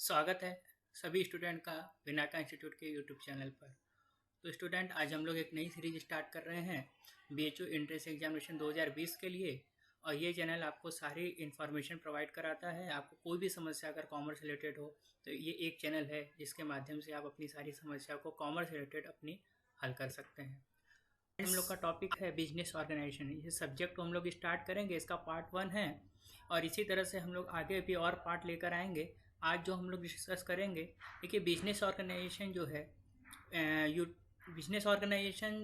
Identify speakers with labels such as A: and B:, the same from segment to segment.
A: स्वागत है सभी स्टूडेंट का विनायका इंस्टीट्यूट के यूट्यूब चैनल पर। तो स्टूडेंट, आज हम लोग एक नई सीरीज स्टार्ट कर रहे हैं बीएचयू एंट्रेंस एग्जामिनेशन 2020 के लिए। और ये चैनल आपको सारी इन्फॉर्मेशन प्रोवाइड कराता है। आपको कोई भी समस्या अगर कॉमर्स रिलेटेड हो तो ये एक चैनल है जिसके माध्यम से आप अपनी सारी समस्या को कॉमर्स रिलेटेड अपनी हल कर सकते हैं। हम लोग का टॉपिक है बिजनेस ऑर्गेनाइजेशन। ये सब्जेक्ट को हम लोग स्टार्ट करेंगे, इसका पार्ट 1 है और इसी तरह से हम लोग आगे भी और पार्ट लेकर आएंगे। आज जो हम लोग डिस्कस करेंगे, देखिए बिजनेस ऑर्गेनाइजेशन जो है, you business organisation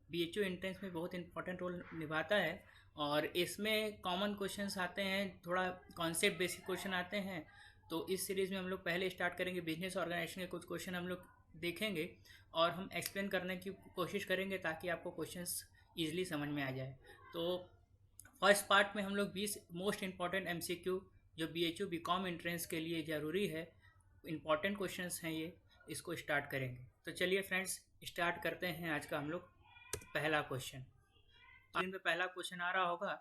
A: BHU entrance में बहुत इंपॉर्टेंट रोल निभाता है। और इसमें कॉमन क्वेश्चंस आते हैं, थोड़ा कॉन्सेप्ट बेसिक क्वेश्चन आते हैं। तो इस सीरीज़ में हम लोग पहले स्टार्ट करेंगे बिजनेस ऑर्गेनाइजेशन के कुछ क्वेश्चन हम लोग देखेंगे और हम एक्सप्लेन करने की कोशिश करेंगे ताकि आपको क्वेश्चंस ईजिली समझ में आ जाए। तो फर्स्ट पार्ट में हम लोग 20 मोस्ट इंपॉर्टेंट एमसीक्यू जो बीएचयू बीकॉम एंट्रेंस के लिए ज़रूरी है, इंपॉर्टेंट क्वेश्चंस हैं ये, इसको स्टार्ट करेंगे। तो चलिए फ्रेंड्स, स्टार्ट करते हैं आज का हम लोग पहला क्वेश्चन। स्क्रीन पे पहला क्वेश्चन आ रहा होगा,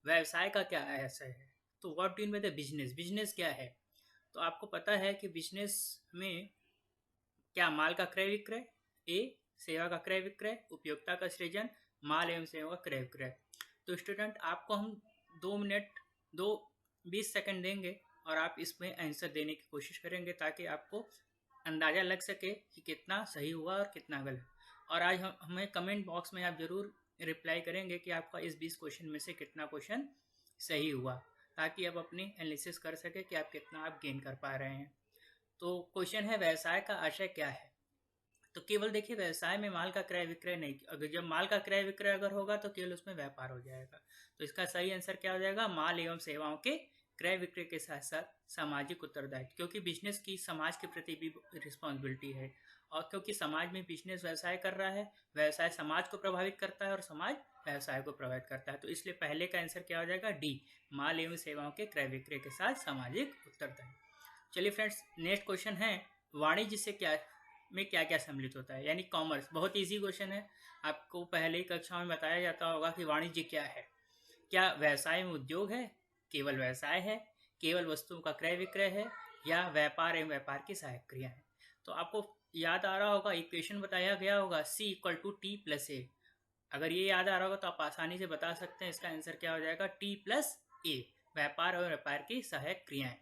A: व्यवसाय का क्या ऐसा है। तो what do you mean by business, business क्या है। तो आपको पता है कि बिजनेस में क्या माल का क्रय विक्रय, ए सेवा का क्रय विक्रय, उपयोगिता का सृजन, माल एवं सेवा का क्रय विक्रय। तो स्टूडेंट, आपको हम 2 मिनट 2 20 सेकंड देंगे और आप इसमें आंसर देने की कोशिश करेंगे ताकि आपको अंदाज़ा लग सके कि कितना सही हुआ और कितना गलत। और आज हमें कमेंट बॉक्स में आप ज़रूर रिप्लाई करेंगे कि आपका इस 20 क्वेश्चन में से कितना क्वेश्चन सही हुआ, ताकि आप अपनी एनालिसिस कर सके कि आप कितना आप गेन कर पा रहे हैं। तो क्वेश्चन है, व्यवसाय का आशय क्या है। तो केवल देखिए, व्यवसाय में माल का क्रय विक्रय नहीं, अगर जब माल का क्रय विक्रय अगर होगा तो केवल उसमें व्यापार हो जाएगा। तो इसका सही आंसर क्या हो जाएगा, माल एवं सेवाओं के क्रय विक्रय के साथ साथ सामाजिक उत्तरदायित्व, क्योंकि बिजनेस की समाज के प्रति भी रिस्पॉन्सिबिलिटी है। और क्योंकि समाज में बिजनेस व्यवसाय कर रहा है, व्यवसाय समाज को प्रभावित करता है और समाज व्यवसाय को प्रभावित करता है। तो इसलिए पहले का आंसर क्या हो जाएगा, डी, माल एवं सेवाओं के क्रय विक्रय के साथ सामाजिक उत्तरदायित्व। चलिए फ्रेंड्स, नेक्स्ट क्वेश्चन है, वाणिज्य से क्या में क्या क्या सम्मिलित होता है, यानी कॉमर्स। बहुत इजी क्वेश्चन है, आपको पहले ही कक्षा में बताया जाता होगा कि वाणिज्य क्या है। क्या व्यवसाय में उद्योग है, केवल व्यवसाय है, केवल वस्तुओं का क्रय विक्रय है, या व्यापार एवं व्यापार की सहायक क्रिया है। तो आपको याद आ रहा होगा, इक्वेशन बताया गया होगा C = T+A। अगर ये याद आ रहा होगा तो आप आसानी से बता सकते हैं इसका आंसर क्या हो जाएगा, T+A, व्यापार और व्यापार की सहायक क्रियाएं।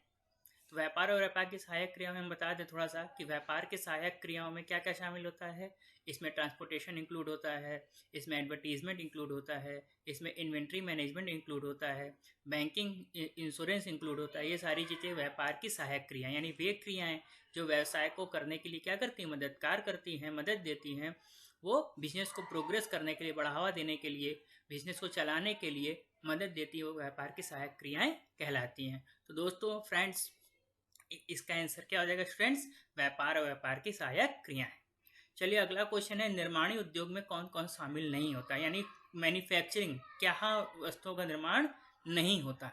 A: तो व्यापार और व्यापार की सहायक क्रियाओं में हम बता दें थोड़ा सा कि व्यापार के सहायक क्रियाओं में क्या क्या शामिल होता है। इसमें ट्रांसपोर्टेशन इंक्लूड होता है, इसमें एडवर्टीजमेंट इंक्लूड होता है, इसमें इन्वेंट्री मैनेजमेंट इंक्लूड होता है, बैंकिंग इंश्योरेंस इंक्लूड होता है। ये सारी चीज़ें व्यापार की सहायक क्रियाएं, यानी वे क्रियाएं जो व्यवसाय को करने के लिए क्या करती हैं, मददगार करती हैं, मदद देती हैं। वो बिजनेस को प्रोग्रेस करने के लिए, बढ़ावा देने के लिए, बिजनेस को चलाने के लिए मदद देती है, वो व्यापार की सहायक क्रियाएं कहलाती हैं। तो दोस्तों, फ्रेंड्स, इसका आंसर क्या हो जाएगा स्टूडेंट्स, व्यापार और व्यापार की सहायक क्रियाएं। चलिए अगला क्वेश्चन है, निर्माणी उद्योग में कौन कौन शामिल नहीं होता, यानी मैन्युफैक्चरिंग, क्या वस्तुओं का निर्माण नहीं होता।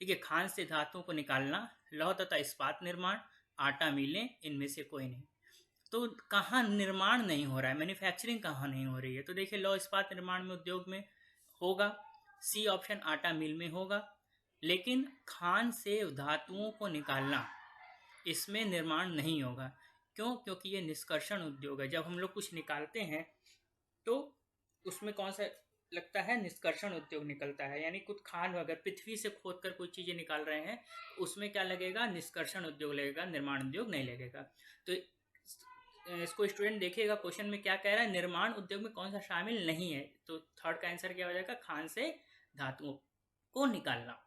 A: देखिए, खान से धातुओं को निकालना, लौह तथा इस्पात निर्माण, आटा मिलें, इनमें से कोई नहीं। तो कहाँ निर्माण नहीं हो रहा है, मैन्युफैक्चरिंग कहाँ नहीं हो रही है। तो देखिए, लौह इस्पात निर्माण में उद्योग में होगा, सी ऑप्शन आटा मिल में होगा। लेकिन खान से धातुओं को निकालना, इसमें निर्माण नहीं होगा। क्यों, क्योंकि ये निष्कर्षण उद्योग है। जब हम लोग कुछ निकालते हैं तो उसमें कौन सा लगता है, निष्कर्षण उद्योग निकलता है। यानी कुछ खान, अगर पृथ्वी से खोद कर कुछ चीज़ें निकाल रहे हैं उसमें क्या लगेगा, निष्कर्षण उद्योग लगेगा, निर्माण उद्योग नहीं लगेगा। तो इसको स्टूडेंट देखिएगा, क्वेश्चन में क्या कह रहा है, निर्माण उद्योग में कौन सा शामिल नहीं है। तो थर्ड का आंसर क्या हो जाएगा, खान से धातुओं को निकालना।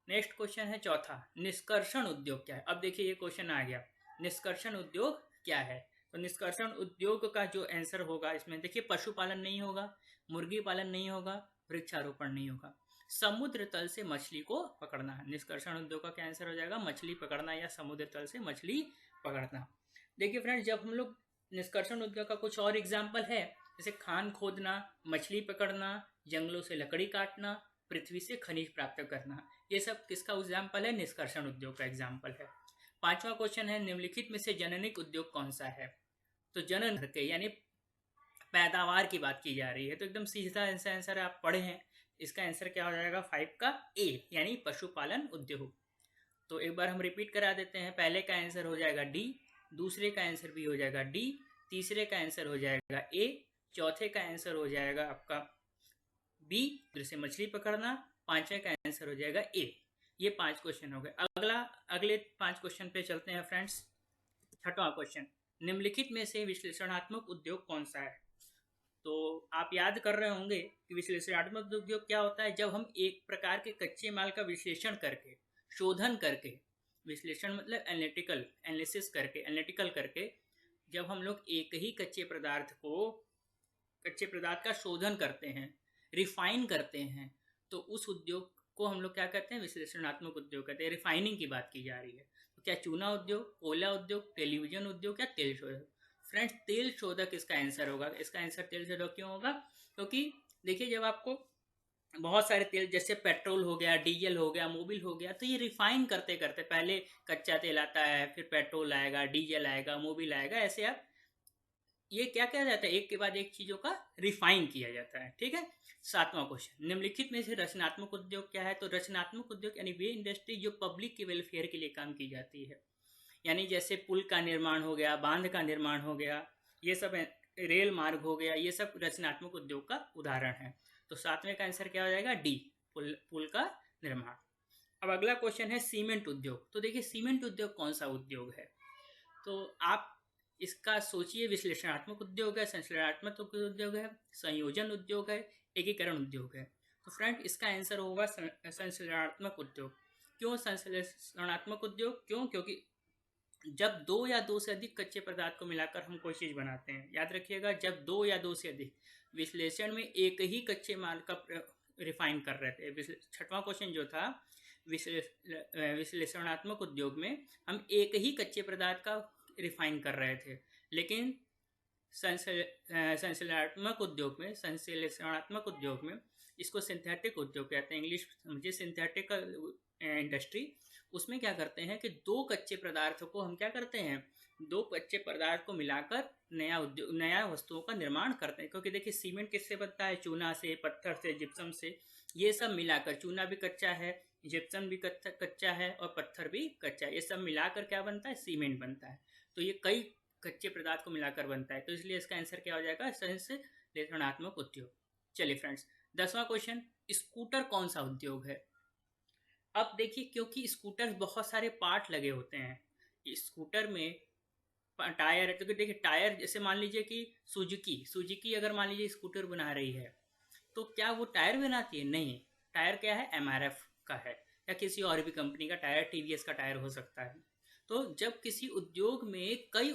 A: नेक्स्ट क्वेश्चन है चौथा, निष्कर्षण उद्योग क्या है। अब देखिए ये क्वेश्चन आ गया, निष्कर्षण उद्योग क्या है। तो निष्कर्षण उद्योग का जो आंसर होगा इसमें, देखिए, पशुपालन नहीं होगा, मुर्गी पालन नहीं होगा, वृक्षारोपण नहीं होगा, समुद्र तल से मछली को पकड़ना। निष्कर्षण उद्योग का क्या आंसर हो जाएगा, मछली पकड़ना या समुद्र तल से मछली पकड़ना। देखिए फ्रेंड्स, जब हम लोग निष्कर्षण उद्योग का कुछ और एग्जाम्पल है, जैसे खान खोदना, मछली पकड़ना, जंगलों से लकड़ी काटना, पृथ्वी से खनिज प्राप्त करना, ये सब किसका एग्जाम्पल है, निष्कर्षण उद्योग का एग्जाम्पल है। पांचवा क्वेश्चन है, निम्नलिखित में से जननिक उद्योग कौन सा है। तो जनन के यानी पैदावार की बात की जा रही है। तो एकदम सीधा आंसर आप पढ़े हैं, इसका आंसर क्या हो जाएगा, 5 का ए, यानी पशुपालन उद्योग। तो एक बार हम रिपीट करा देते हैं। पहले का आंसर हो जाएगा डी, दूसरे का आंसर भी हो जाएगा डी, तीसरे का आंसर हो जाएगा ए, चौथे का आंसर हो जाएगा आपका बी, जैसे मछली पकड़ना, पांचवें का आंसर हो जाएगा ए। ये 5 क्वेश्चन हो गए। अगले 5 क्वेश्चन पे चलते हैं फ्रेंड्स। छठवां क्वेश्चन, निम्नलिखित में से विश्लेषणात्मक उद्योग कौन सा है? तो आप याद कर रहे होंगे कि विश्लेषणात्मक उद्योग क्या होता है। जब हम एक प्रकार के कच्चे माल का विश्लेषण करके, शोधन करके, विश्लेषण मतलब एनालिटिकल, एनालिसिस करके, एनालिटिकल करके, जब हम लोग एक ही कच्चे पदार्थ का शोधन करते हैं, रिफाइन करते हैं, तो उस उद्योग को हम लोग क्या कहते हैं? विश्लेषणात्मक उद्योग कहते हैं। रिफाइनिंग की बात की जा रही है। तो क्या चूना उद्योग, कोयला उद्योग, टेलीविजन उद्योग या तेल शोधक? फ्रेंड्स, तेल शोधक इसका आंसर होगा। इसका आंसर तेल शोधक क्यों होगा? क्योंकि देखिए, जब आपको बहुत सारे तेल जैसे पेट्रोल हो गया, डीजल हो गया, मोबिल हो गया, तो ये रिफाइन करते करते पहले कच्चा तेल आता है, फिर पेट्रोल आएगा, डीजल आएगा, मोबिल आएगा, ऐसे आप ये क्या किया जाता है? एक के बाद एक चीजों का रिफाइन किया जाता है। ठीक है। 7वां क्वेश्चन, निम्नलिखित में से रचनात्मक उद्योग क्या है? तो रचनात्मक उद्योग यानी वे इंडस्ट्री जो पब्लिक के वेलफेयर के लिए काम की जाती है। यानी जैसे पुल का निर्माण हो गया, बांध का निर्माण हो गया, ये सब रेल मार्ग हो गया, ये सब रचनात्मक उद्योग का उदाहरण है। तो 7वें का आंसर क्या हो जाएगा? डी, पुल का निर्माण। अब अगला क्वेश्चन है सीमेंट उद्योग। तो देखिए, सीमेंट उद्योग कौन सा उद्योग है? तो आप इसका सोचिए, विश्लेषणात्मक उद्योग है, संश्लेषणात्मक उद्योग है, संयोजन उद्योग है, एकीकरण उद्योग है। तो फ्रेंड, इसका आंसर होगा संश्लेषणात्मक उद्योग। क्यों संश्लेषणात्मक उद्योग? क्यों? क्योंकि जब दो या दो से अधिक कच्चे पदार्थ को मिलाकर हम कोई चीज बनाते हैं, याद रखिएगा, जब दो या दो से अधिक, विश्लेषण में एक ही कच्चे माल का रिफाइन कर रहे थे। 6वां क्वेश्चन जो था, विश्लेषणात्मक उद्योग में हम एक ही कच्चे पदार्थ का रिफाइन कर रहे थे, लेकिन संश्लेषणात्मक उद्योग में इसको सिंथेटिक उद्योग कहते हैं। इंग्लिश समझिए, सिंथेटिक इंडस्ट्री। उसमें क्या करते हैं कि दो कच्चे पदार्थों को हम क्या करते हैं? दो कच्चे पदार्थ को मिलाकर नया वस्तुओं का निर्माण करते हैं। क्योंकि देखिए, सीमेंट किससे बनता है? चूना से, पत्थर से, जिप्सम से। ये सब मिलाकर, चूना भी कच्चा है, जिप्सम भी कच्चा है, और पत्थर भी कच्चा है, ये सब मिलाकर क्या बनता है? सीमेंट बनता है। तो ये कई कच्चे पदार्थ को मिलाकर बनता है। तो इसलिए इसका आंसर क्या हो जाएगा? संश्लेषणात्मक उद्योग। चलिए फ्रेंड्स, 10वां क्वेश्चन, स्कूटर कौन सा उद्योग है? अब देखिए, क्योंकि स्कूटर बहुत सारे पार्ट लगे होते हैं। स्कूटर में टायर है, तो देखिए टायर, जैसे मान लीजिए कि सुजुकी अगर मान लीजिए स्कूटर बना रही है, तो क्या वो टायर बनाती है? नहीं। टायर क्या है? MRF का है, या किसी और भी कंपनी का टायर, TVS का टायर हो सकता है। तो जब किसी उद्योग में कई,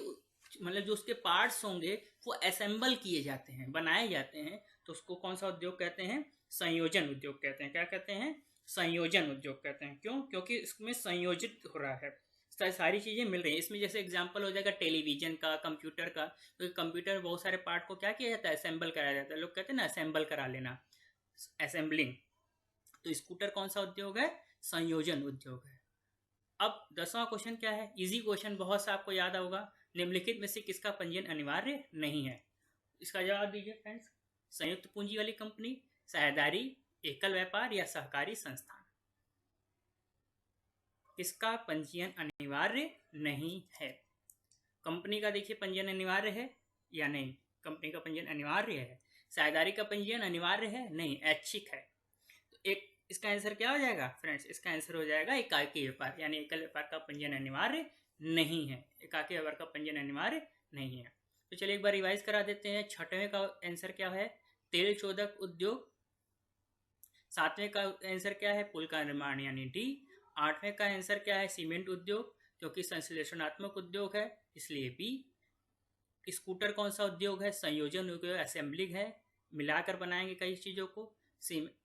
A: मतलब जो उसके पार्ट्स होंगे वो असेंबल किए जाते हैं, बनाए जाते हैं, तो उसको कौन सा उद्योग कहते हैं? संयोजन उद्योग कहते हैं। क्या कहते हैं? संयोजन उद्योग कहते हैं। क्यों? क्योंकि इसमें संयोजित हो रहा है, सारी चीजें मिल रही हैं इसमें। जैसे एग्जांपल हो जाएगा टेलीविजन का, कंप्यूटर का। तो कंप्यूटर में बहुत सारे पार्ट को क्या किया जाता है? असेंबल कराया जाता है। लोग कहते हैं ना, असेंबल करा लेना, असेंबलिंग। तो स्कूटर कौन सा उद्योग है? संयोजन उद्योग है। अब 10वां क्वेश्चन क्या है? इजी क्वेश्चन, बहुत सा आपको याद होगा। निम्नलिखित में से किसका पंजीयन अनिवार्य नहीं है? इसका जवाब दीजिए फ्रेंड्स। संयुक्त पूंजी वाली कंपनी, साझेदारी, एकल व्यापार या सहकारी संस्थान? इसका पंजीयन अनिवार्य नहीं है। कंपनी का देखिए पंजीयन अनिवार्य है या नहीं? कंपनी का पंजीयन अनिवार्य है। साझेदारी का पंजीयन अनिवार्य है? नहीं, ऐच्छिक है। तो एक, इसका आंसर क्या हो जाएगा फ्रेंड्स? इसका आंसर हो जाएगा एकाकी व्यापार, यानी एकल व्यापार का पंजीयन अनिवार्य नहीं है। एकाकी व्यापार का पंजीयन अनिवार्य नहीं है। तो चलिए एक बार रिवाइज करा देते हैं। 6वें का आंसर क्या है? तेल शोधक उद्योग। 7वें का आंसर क्या है? पुल का निर्माण, यानी डी। 8वें का आंसर क्या है? सीमेंट उद्योग, क्योंकि संश्लेषणात्मक उद्योग है, इसलिए बी। स्कूटर कौन सा उद्योग है? संयोजन उद्योग, असेंबलिंग है, मिलाकर बनाएंगे कई चीजों को।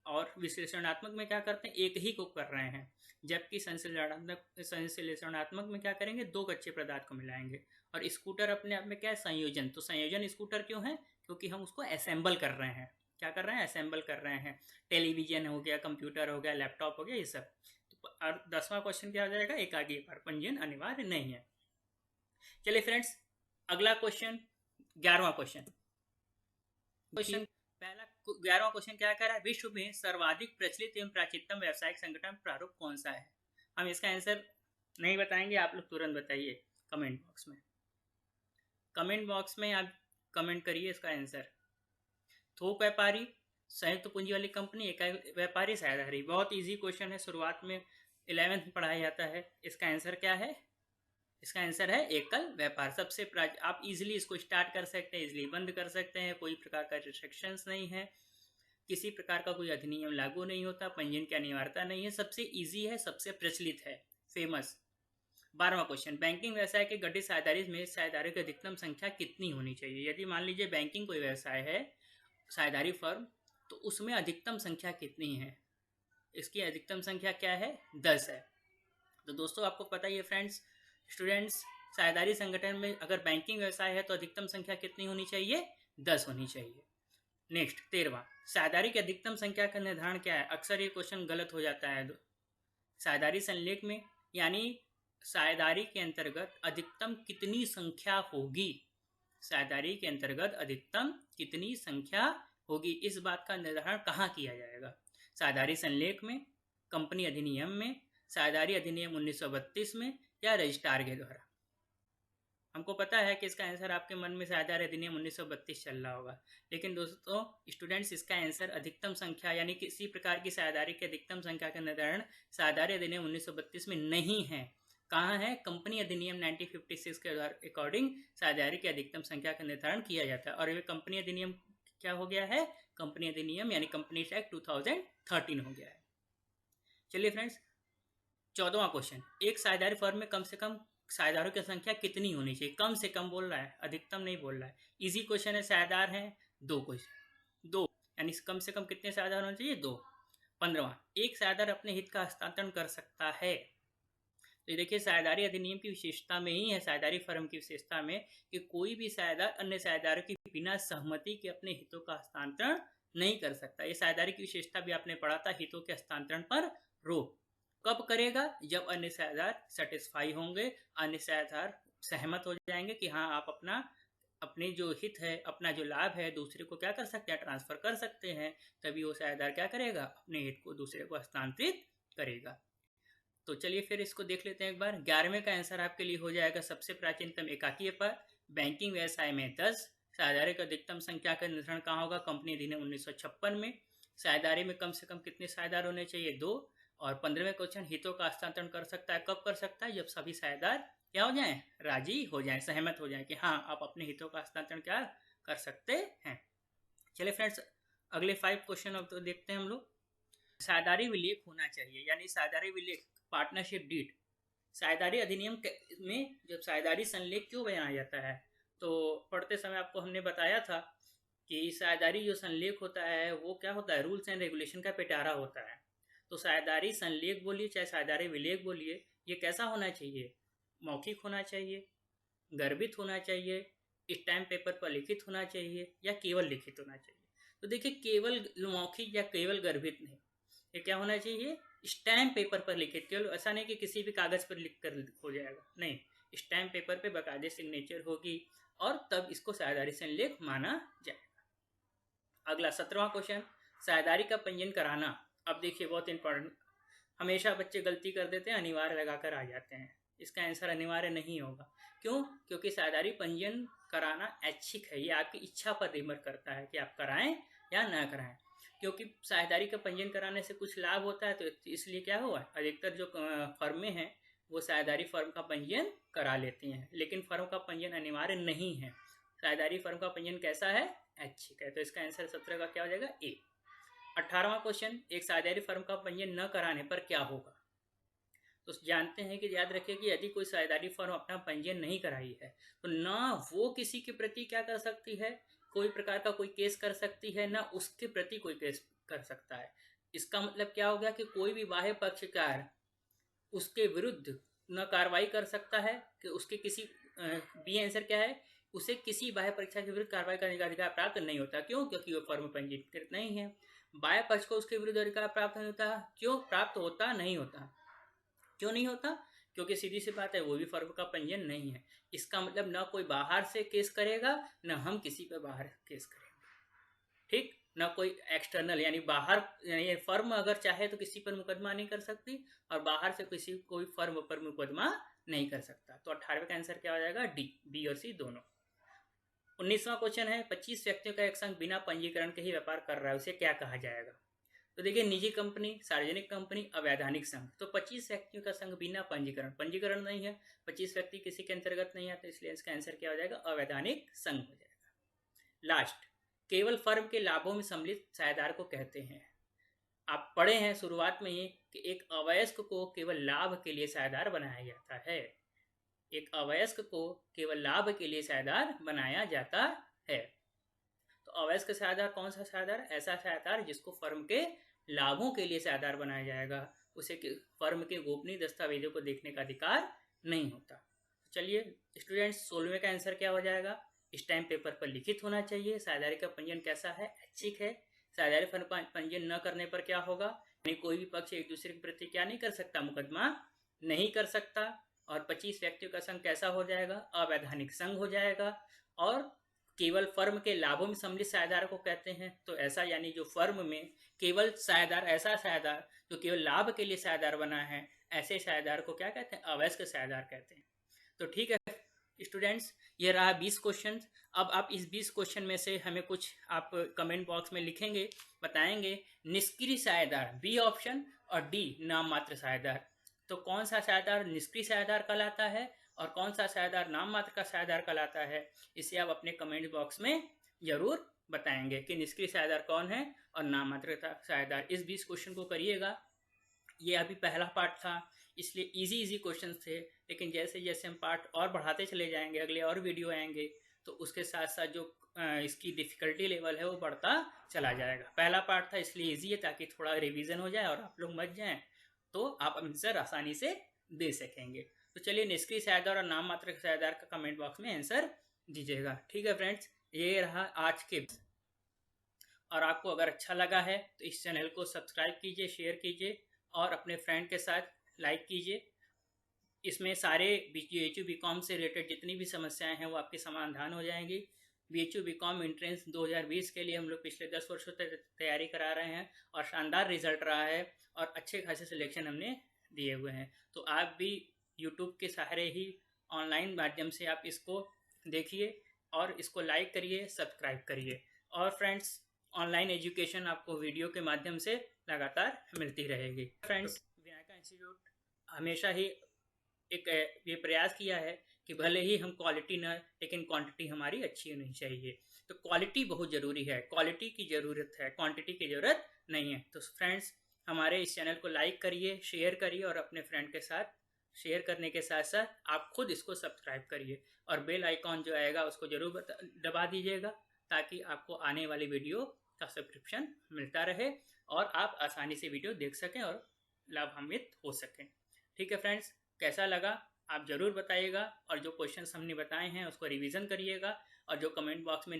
A: और विश्लेषणात्मक में क्या करते हैं? एक ही को कर रहे हैं। जबकि संश्लेषणात्मक में क्या करेंगे? दो कच्चे पदार्थ को मिलाएंगे। और स्कूटर अपने आप में क्या है? संयोजन। तो संयोजन स्कूटर क्यों है? क्योंकि हम उसको असेंबल कर रहे हैं। क्या कर रहे हैं? असेंबल कर रहे हैं। टेलीविजन हो गया, कंप्यूटर हो गया, लैपटॉप हो गया, ये सब। और 10वां क्वेश्चन क्या हो जाएगा? एकाकी व्यापार पंजीयन अनिवार्य नहीं है। चलिए फ्रेंड्स, अगला क्वेश्चन, 11वां क्वेश्चन। पहला 11वां क्वेश्चन क्या कह रहा है? विश्व में सर्वाधिक प्रचलित एवं प्राचीनतम व्यावसायिक संगठन प्रारूप कौन सा है? हम इसका आंसर नहीं बताएंगे, आप लोग तुरंत बताइए कमेंट बॉक्स में। कमेंट बॉक्स में आप कमेंट करिए इसका आंसर। थोक व्यापारी, संयुक्त पूंजी वाली कंपनी, इकाई व्यापारी, साझेदारी। बहुत इजी क्वेश्चन है, शुरुआत में 11th में पढ़ाया जाता है। इसका आंसर क्या है? इसका आंसर है एकल व्यापार। सबसे आप इजीली इसको स्टार्ट कर सकते हैं, इजीली बंद कर सकते हैं, कोई प्रकार का रिस्ट्रिक्शंस नहीं है, किसी प्रकार का कोई अधिनियम लागू नहीं होता, पंजीयन की अनिवार्यता नहीं है, सबसे इजी है, सबसे प्रचलित है, फेमस। 12वां क्वेश्चन, बैंकिंग व्यवसाय के गठित साझेदारी में साझेदारियों की अधिकतम संख्या कितनी होनी चाहिए? यदि मान लीजिए बैंकिंग कोई व्यवसाय है, साझेदारी फर्म, तो उसमें अधिकतम संख्या कितनी है? इसकी अधिकतम संख्या क्या है? 10 है। तो दोस्तों आपको पता ही है फ्रेंड्स, स्टूडेंट्स, साझेदारी संगठन में अगर बैंकिंग व्यवसाय है तो अधिकतम संख्या कितनी होनी चाहिए? 10 होनी चाहिए। नेक्स्ट 13वां, साझेदारी की अधिकतम संख्या का निर्धारण क्या है? अक्सर ये क्वेश्चन गलत हो जाता है। साझेदारी संलेख में यानी साझेदारी के अंतर्गत अधिकतम कितनी संख्या होगी? साझेदारी के अंतर्गत अधिकतम कितनी संख्या होगी, इस बात का निर्धारण कहाँ किया जाएगा? साझेदारी संलेख में, कंपनी अधिनियम में, साझेदारी अधिनियम 1932 में, या रजिस्ट्रार के द्वारा? हमको पता है कि इसका आंसर आपके मन में साझेदारी अधिनियम 1932 चल रहा होगा, लेकिन दोस्तों स्टूडेंट्स, इसका आंसर अधिकतम संख्या यानी किसी प्रकार की साझेदारी की अधिकतम संख्या का निर्धारण साझेदारी अधिनियम 1932 में नहीं है। कहाँ है? कंपनी अधिनियम 1956 के अकॉर्डिंग साझेदारी की अधिकतम संख्या का निर्धारण किया जाता है। और ये कंपनी अधिनियम क्या हो गया है? कंपनी अधिनियम यानी कंपनीज एक्ट 2013 हो गया है। चलिए फ्रेंड्स, 14वां क्वेश्चन, एक साझेदारी फर्म में कम से कम साझेदारों की संख्या कितनी होनी चाहिए? कम से कम बोल रहा है, अधिकतम नहीं बोल रहा है। इजी क्वेश्चन है, साझेदार है दो, क्वेश्चन दो, यानी कम से कम कितने साझेदार होने चाहिए? 2। 15वां, एक साझेदार अपने हित का हस्तांतरण कर सकता है। तो ये देखिए, साझेदारी अधिनियम की विशेषता में ही है, साझेदारी फर्म की विशेषता में, कि कोई भी साझेदार अन्य साझेदारों की बिना सहमति के अपने हितों का हस्तांतरण नहीं कर सकता। ये साझेदारी की विशेषता भी आपने पढ़ा था, हितों के हस्तांतरण पर रोक। कब करेगा? जब अन्य साझेदार सेटिस्फाई होंगे, अन्य साझेदार सहमत हो जाएंगे कि हाँ आप अपने जो हित है, अपना जो लाभ है दूसरे को क्या कर सकते हैं? ट्रांसफर कर सकते हैं। तभी वो साझेदार क्या करेगा? अपने हित को दूसरे को हस्तांतरित करेगा। तो चलिए फिर इसको देख लेते हैं एक बार। 11वें का आंसर आपके लिए हो जाएगा सबसे प्राचीनतम एकाकी व्यापार। बैंकिंग व्यवसाय में 10। साझेदारी की अधिकतम संख्या का निर्धारण कहाँ होगा? कंपनी अधिनियम 1956 में। साझेदारी में कम से कम कितने साझेदार होने चाहिए? 2। और 15वें क्वेश्चन, हितों का हस्तांतरण कर सकता है, कब कर सकता है? जब सभी साझेदार क्या हो जाएं? राजी हो जाएं, सहमत हो जाएं कि हाँ आप अपने हितों का हस्तांतरण क्या कर सकते हैं। चलिए फ्रेंड्स, अगले 5 क्वेश्चन अब तो देखते हैं हम लोग। साझेदारी विलेख होना चाहिए, यानी साझेदारी विलेख, पार्टनरशिप डीड। साझेदारी अधिनियम में जब साझेदारी संलेख क्यों बनाया जाता है, तो पढ़ते समय आपको हमने बताया था कि साझेदारी जो संलेख होता है वो क्या होता है? रूल्स एंड रेगुलेशन का पिटारा होता है। तो साझेदारी संलेख बोलिए चाहे साझेदारी विलेख बोलिए, ये कैसा होना चाहिए? मौखिक होना चाहिए, गर्भित होना चाहिए, स्टैम्प पेपर पर लिखित होना चाहिए, या केवल लिखित होना चाहिए? तो देखिए, केवल मौखिक या केवल गर्भित नहीं, ये क्या होना चाहिए? स्टैम्प पेपर पर लिखित। केवल ऐसा नहीं कि किसी भी कागज पर लिख कर हो जाएगा, नहीं, स्टैम्प पेपर पे बाकायदे सिग्नेचर होगी और तब इसको साझेदारी संलेख माना जाएगा। अगला 17वां क्वेश्चन, साझेदारी का पंजीयन कराना। अब देखिए, बहुत इंपॉर्टेंट, हमेशा बच्चे गलती कर देते हैं, अनिवार्य लगाकर आ जाते हैं। इसका आंसर अनिवार्य नहीं होगा। क्यों? क्योंकि साझेदारी पंजीयन कराना ऐच्छिक है, ये आपकी इच्छा पर निर्भर करता है कि आप कराएं या ना कराएं। क्योंकि साझेदारी का पंजीयन कराने से कुछ लाभ होता है, तो इसलिए क्या हुआ, अधिकतर जो फर्में हैं वो साझेदारी फर्म का पंजीयन करा लेती हैं, लेकिन फर्म का पंजीयन अनिवार्य नहीं है। साझेदारी फर्म का पंजीयन कैसा है? ऐच्छिक है। तो इसका आंसर 17 का क्या हो जाएगा? ए। 18वां क्वेश्चन, एक साझेदारी फर्म का पंजीयन न कराने पर क्या होगा? तो जानते हैं कि याद रखिए कि यदि कोई साझेदारी फर्म अपना पंजीयन नहीं कराई है तो ना वो किसी के प्रति क्या कर सकती है, कोई प्रकार का कोई केस कर सकती है, ना उसके प्रति कोई केस कर सकता है। इसका मतलब क्या हो गया कि कोई भी बाह्य पक्षकार उसके विरुद्ध न कार्रवाई कर सकता है कि उसके किसी बी आंसर क्या है, उसे किसी बाह्य परीक्षा के विरुद्ध कार्रवाई करने का अधिकार प्राप्त नहीं होता। क्यों? क्योंकि वो फर्म पंजीकृत नहीं है। बाह्य पक्ष को उसके विरुद्ध अधिकार प्राप्त नहीं होता। क्यों प्राप्त होता नहीं होता? क्यों नहीं होता? क्योंकि सीधी सी बात है, वो भी फर्म का पंजीयन नहीं है। इसका मतलब ना कोई बाहर से केस करेगा, ना हम किसी पे बाहर केस करेंगे। ठीक, ना कोई एक्सटर्नल यानी बाहर, यानी फर्म अगर चाहे तो किसी पर मुकदमा नहीं कर सकती और बाहर से कोई फर्म पर मुकदमा नहीं कर सकता। तो 18वें का आंसर क्या हो जाएगा? डी, बी और सी दोनों। 19वां क्वेश्चन है, 25 व्यक्तियों का एक संघ बिना पंजीकरण के ही व्यापार कर रहा है, उसे क्या कहा जाएगा? तो देखिए, निजी कंपनी, सार्वजनिक कंपनी, अवैधानिक संघ। तो 25 व्यक्तियों का संघ बिना पंजीकरण नहीं है, 25 व्यक्ति किसी के अंतर्गत नहीं आते, इसलिए इसका आंसर क्या हो जाएगा? अवैधानिक संघ हो जाएगा। लास्ट, केवल फर्म के लाभों में सम्मिलित साझेदार को कहते हैं। आप पढ़े हैं शुरुआत में ही कि एक अवयस्क को केवल लाभ के लिए साझेदार बनाया जाता है। एक अवयस्क को केवल लाभ के लिए साझेदार बनाया जाता है। तो अवयस्क साझेदार कौन सा साझेदार? ऐसा साझेदार जिसको फर्म के लाभों के लिए साझेदार बनाया जाएगा, उसे फर्म के गोपनीय दस्तावेजों को देखने का अधिकार नहीं होता। चलिए स्टूडेंट्स, 16वें का आंसर क्या हो जाएगा? स्टैम्प पेपर पर लिखित होना चाहिए। साझेदारी का पंजीयन कैसा है? ऐच्छिक है। साझेदारी पंजीयन न करने पर क्या होगा? यानी कोई भी पक्ष एक दूसरे के प्रति क्या नहीं कर सकता? मुकदमा नहीं कर सकता। और 25 व्यक्तियों का संघ कैसा हो जाएगा? अवैधानिक संघ हो जाएगा। और केवल फर्म के लाभों में सम्मिलित साझेदार को कहते हैं। तो ऐसा यानी जो फर्म में केवल साझेदार, ऐसा साझेदार जो केवल लाभ के लिए साझेदार बना है, ऐसे साझेदार को क्या कहते हैं? अवयस्क साझेदार कहते हैं। तो ठीक है स्टूडेंट्स, ये रहा 20 क्वेश्चन। अब आप इस 20 क्वेश्चन में से हमें कुछ आप कमेंट बॉक्स में लिखेंगे, बताएंगे निष्क्रिय साझेदार बी ऑप्शन और डी नाम मात्र साझेदार। तो कौन सा साझेदार निष्क्रिय साझेदार कहलाता है और कौन सा साझेदार नाम मात्र का साझेदार कहलाता है, इसे आप अपने कमेंट बॉक्स में जरूर बताएंगे कि निष्क्रिय साझेदार कौन है और नाम मात्र का साझेदार। इस 20 क्वेश्चन को करिएगा। ये अभी पहला पार्ट था, इसलिए इजी क्वेश्चन थे, लेकिन जैसे जैसे हम पार्ट और बढ़ाते चले जाएंगे, अगले और वीडियो आएंगे, तो उसके साथ साथ जो इसकी डिफिकल्टी लेवल है वो बढ़ता चला जाएगा। पहला पार्ट था इसलिए इजी है, ताकि थोड़ा रिवीजन हो जाए और आप लोग मच जाएं, तो आप आंसर आसानी से दे सकेंगे। तो चलिए, निष्क्रिय साझेदार और नाम मात्र साझेदार का कमेंट बॉक्स में आंसर दीजिएगा। ठीक है फ्रेंड्स, ये रहा आज के। और आपको अगर अच्छा लगा है तो इस चैनल को सब्सक्राइब कीजिए, शेयर कीजिए और अपने फ्रेंड के साथ लाइक कीजिए। इसमें सारे BHU BCom से रिलेटेड जितनी भी समस्याएं हैं वो आपके समाधान हो जाएंगी। BHU BCom एंट्रेंस 2020 के लिए हम लोग पिछले 10 वर्षों तक तैयारी करा रहे हैं और शानदार रिजल्ट रहा है और अच्छे खासे सिलेक्शन हमने दिए हुए हैं। तो आप भी यूट्यूब के सहारे ही ऑनलाइन माध्यम से आप इसको देखिए और इसको लाइक करिए, सब्सक्राइब करिए। और फ्रेंड्स, ऑनलाइन एजुकेशन आपको वीडियो के माध्यम से लगातार मिलती रहेगी। फ्रेंड्स, विनायका इंस्टीट्यूट हमेशा ही एक ये प्रयास किया है कि भले ही हम क्वालिटी न, लेकिन क्वांटिटी हमारी अच्छी होनी चाहिए। तो क्वालिटी बहुत ज़रूरी है, क्वालिटी की ज़रूरत है, क्वांटिटी की ज़रूरत नहीं है। तो फ्रेंड्स, हमारे इस चैनल को लाइक करिए, शेयर करिए और अपने फ्रेंड के साथ शेयर करने के साथ साथ आप खुद इसको सब्सक्राइब करिए और बेल आइकॉन जो आएगा उसको ज़रूर दबा दीजिएगा, ताकि आपको आने वाली वीडियो का सब्सक्रिप्शन मिलता रहे और आप आसानी से वीडियो देख सकें और लाभान्वित हो सकें। ठीक है फ्रेंड्स, कैसा लगा आप ज़रूर बताइएगा और जो क्वेश्चंस हमने बताए हैं उसको रिवीजन करिएगा और जो कमेंट बॉक्स में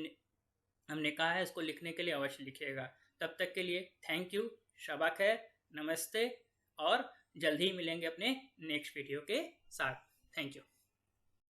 A: हमने कहा है उसको लिखने के लिए अवश्य लिखिएगा। तब तक के लिए थैंक यू, शबा खैर, नमस्ते और जल्द ही मिलेंगे अपने नेक्स्ट वीडियो के साथ। Thank you.